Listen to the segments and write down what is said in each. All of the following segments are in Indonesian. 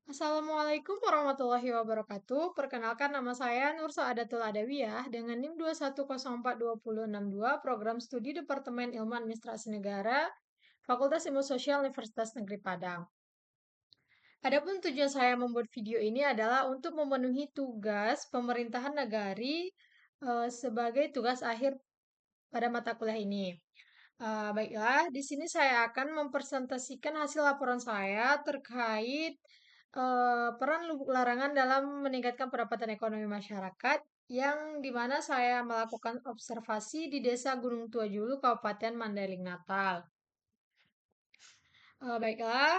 Assalamualaikum warahmatullahi wabarakatuh. Perkenalkan nama saya Nur Saadatul Adawiyah dengan NIM 2104262 Program Studi Departemen Ilmu Administrasi Negara Fakultas Ilmu Sosial Universitas Negeri Padang. Adapun tujuan saya membuat video ini adalah untuk memenuhi tugas pemerintahan negari sebagai tugas akhir pada mata kuliah ini. Baiklah, di sini saya akan mempresentasikan hasil laporan saya terkait peran lubuk larangan dalam meningkatkan pendapatan ekonomi masyarakat, yang dimana saya melakukan observasi di Desa Gunung Tua Julu, Kabupaten Mandailing Natal. Baiklah,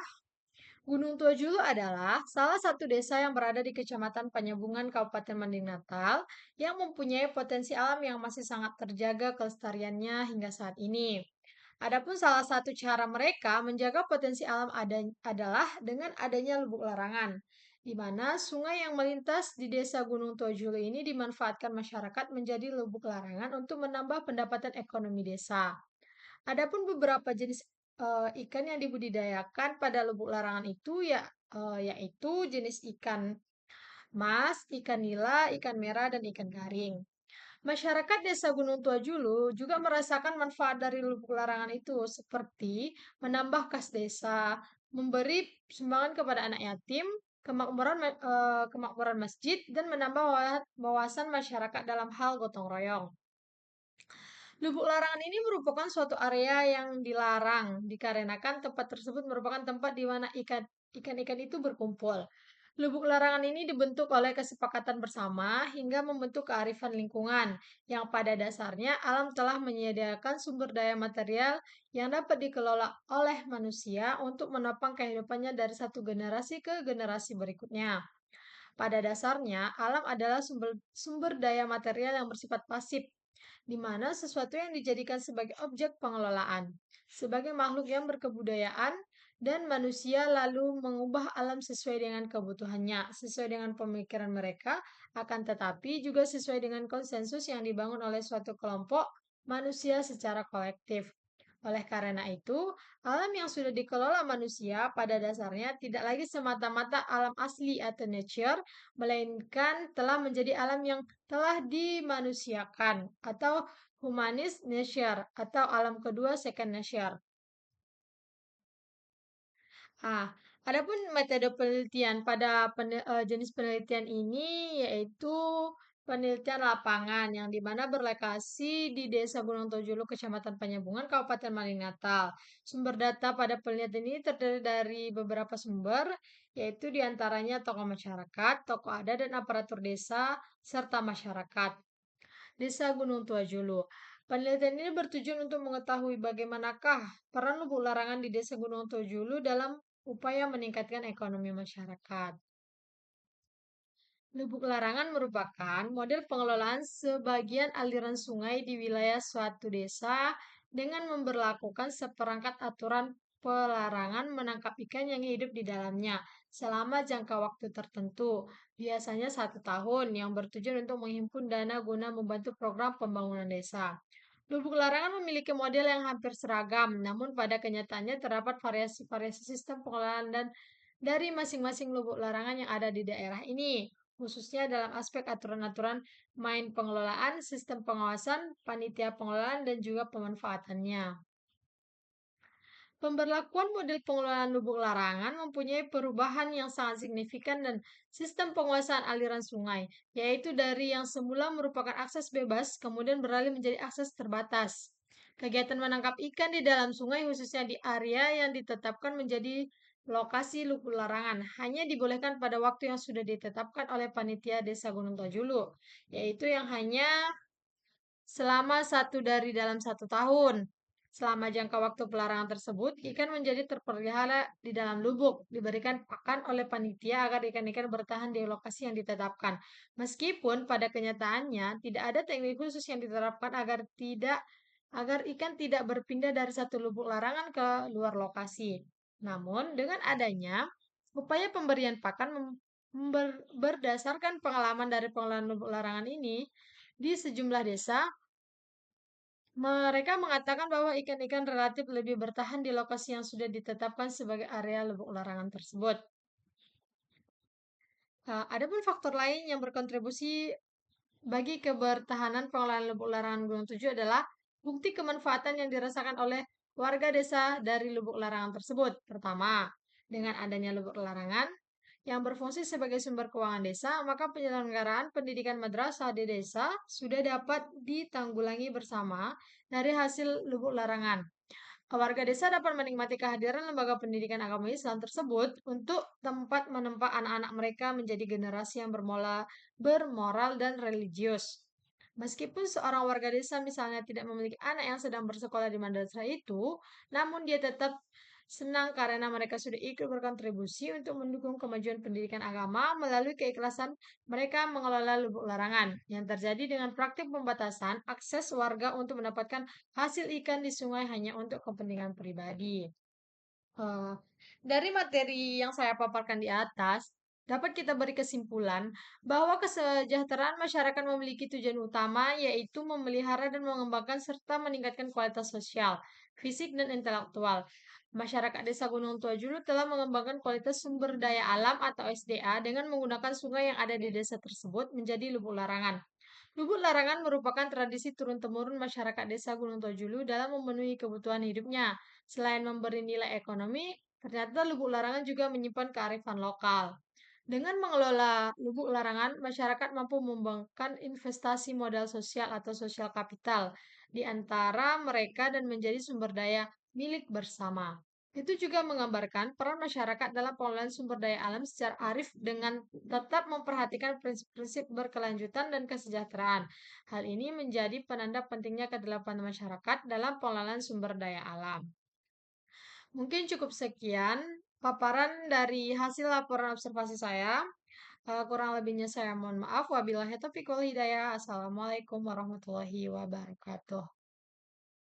Gunung Tua Julu adalah salah satu desa yang berada di Kecamatan Penyambungan, Kabupaten Mandailing Natal, yang mempunyai potensi alam yang masih sangat terjaga kelestariannya hingga saat ini. Adapun salah satu cara mereka menjaga potensi alam adalah dengan adanya lubuk larangan, di mana sungai yang melintas di desa Gunung Tua Julu ini dimanfaatkan masyarakat menjadi lubuk larangan untuk menambah pendapatan ekonomi desa. Adapun beberapa jenis ikan yang dibudidayakan pada lubuk larangan itu yaitu jenis ikan mas, ikan nila, ikan merah, dan ikan garing. Masyarakat Desa Gunung Tua Julu juga merasakan manfaat dari lubuk larangan itu, seperti menambah kas desa, memberi sumbangan kepada anak yatim, kemakmuran masjid, dan menambah wawasan masyarakat dalam hal gotong royong. Lubuk larangan ini merupakan suatu area yang dilarang dikarenakan tempat tersebut merupakan tempat di mana ikan-ikan itu berkumpul. Lubuk larangan ini dibentuk oleh kesepakatan bersama hingga membentuk kearifan lingkungan yang pada dasarnya alam telah menyediakan sumber daya material yang dapat dikelola oleh manusia untuk menopang kehidupannya dari satu generasi ke generasi berikutnya. Pada dasarnya, alam adalah sumber daya material yang bersifat pasif, di mana sesuatu yang dijadikan sebagai objek pengelolaan, sebagai makhluk yang berkebudayaan, dan manusia lalu mengubah alam sesuai dengan kebutuhannya, sesuai dengan pemikiran mereka, akan tetapi juga sesuai dengan konsensus yang dibangun oleh suatu kelompok manusia secara kolektif. Oleh karena itu, alam yang sudah dikelola manusia pada dasarnya tidak lagi semata-mata alam asli atau nature, melainkan telah menjadi alam yang telah dimanusiakan atau humanis nature atau alam kedua second nature. Ah, adapun metode penelitian pada jenis penelitian ini yaitu penelitian lapangan yang dimana berlokasi di Desa Gunung Tojulu, Kecamatan Penyambungan, Kabupaten Maling Natal. Sumber data pada penelitian ini terdiri dari beberapa sumber, yaitu diantaranya tokoh masyarakat, tokoh adat, dan aparatur desa, serta masyarakat. Desa Gunung Tua Julu. Penelitian ini bertujuan untuk mengetahui bagaimanakah peran lubuk larangan di Desa Gunung Tua Julu dalam upaya meningkatkan ekonomi masyarakat. Lubuk larangan merupakan model pengelolaan sebagian aliran sungai di wilayah suatu desa dengan memberlakukan seperangkat aturan pelarangan menangkap ikan yang hidup di dalamnya selama jangka waktu tertentu, biasanya 1 tahun, yang bertujuan untuk menghimpun dana guna membantu program pembangunan desa. Lubuk larangan memiliki model yang hampir seragam, namun pada kenyataannya terdapat variasi-variasi sistem pengelolaan dan dari masing-masing lubuk larangan yang ada di daerah ini, khususnya dalam aspek aturan-aturan main pengelolaan, sistem pengawasan, panitia pengelolaan, dan juga pemanfaatannya. Pemberlakuan model pengelolaan lubuk larangan mempunyai perubahan yang sangat signifikan dan sistem penguasaan aliran sungai, yaitu dari yang semula merupakan akses bebas, kemudian beralih menjadi akses terbatas. Kegiatan menangkap ikan di dalam sungai, khususnya di area yang ditetapkan menjadi lokasi lubuk larangan, hanya dibolehkan pada waktu yang sudah ditetapkan oleh panitia Desa Gunung Tajulu, yaitu yang hanya selama dalam 1 tahun. Selama jangka waktu pelarangan tersebut, ikan menjadi terpelihara di dalam lubuk, diberikan pakan oleh panitia agar ikan-ikan bertahan di lokasi yang ditetapkan. Meskipun pada kenyataannya tidak ada teknik khusus yang diterapkan agar ikan tidak berpindah dari satu lubuk larangan ke luar lokasi. Namun, dengan adanya upaya pemberian pakan berdasarkan pengalaman dari pengelolaan lubuk larangan ini di sejumlah desa, mereka mengatakan bahwa ikan-ikan relatif lebih bertahan di lokasi yang sudah ditetapkan sebagai area lubuk larangan tersebut. Adapun faktor lain yang berkontribusi bagi kebertahanan pengelolaan lubuk larangan Gunung Tujuh adalah bukti kemanfaatan yang dirasakan oleh warga desa dari lubuk larangan tersebut. Pertama, dengan adanya lubuk larangan yang berfungsi sebagai sumber keuangan desa, maka penyelenggaraan pendidikan madrasah di desa sudah dapat ditanggulangi bersama dari hasil lubuk larangan. Warga desa dapat menikmati kehadiran lembaga pendidikan agama Islam tersebut untuk tempat menempa anak-anak mereka menjadi generasi yang bermoral dan religius. Meskipun seorang warga desa misalnya tidak memiliki anak yang sedang bersekolah di madrasah itu, namun dia tetap senang karena mereka sudah ikut berkontribusi untuk mendukung kemajuan pendidikan agama melalui keikhlasan mereka mengelola lubuk larangan yang terjadi dengan praktik pembatasan akses warga untuk mendapatkan hasil ikan di sungai hanya untuk kepentingan pribadi. Eh, dari materi yang saya paparkan di atas, dapat kita beri kesimpulan bahwa kesejahteraan masyarakat memiliki tujuan utama, yaitu memelihara dan mengembangkan serta meningkatkan kualitas sosial, fisik, dan intelektual. Masyarakat Desa Gunung Tua Julu telah mengembangkan kualitas sumber daya alam atau SDA dengan menggunakan sungai yang ada di desa tersebut menjadi lubuk larangan. Lubuk larangan merupakan tradisi turun-temurun masyarakat Desa Gunung Tojulu dalam memenuhi kebutuhan hidupnya. Selain memberi nilai ekonomi, ternyata lubuk larangan juga menyimpan kearifan lokal. Dengan mengelola lubuk larangan, masyarakat mampu mengembangkan investasi modal sosial atau sosial kapital di antara mereka dan menjadi sumber daya milik bersama. Itu juga menggambarkan peran masyarakat dalam pengelolaan sumber daya alam secara arif dengan tetap memperhatikan prinsip-prinsip berkelanjutan dan kesejahteraan. Hal ini menjadi penanda pentingnya kedalaman masyarakat dalam pengelolaan sumber daya alam. Mungkin cukup sekian paparan dari hasil laporan observasi saya. Kurang lebihnya saya mohon maaf. Wabillahi taufiq wal hidayah. Assalamualaikum warahmatullahi wabarakatuh.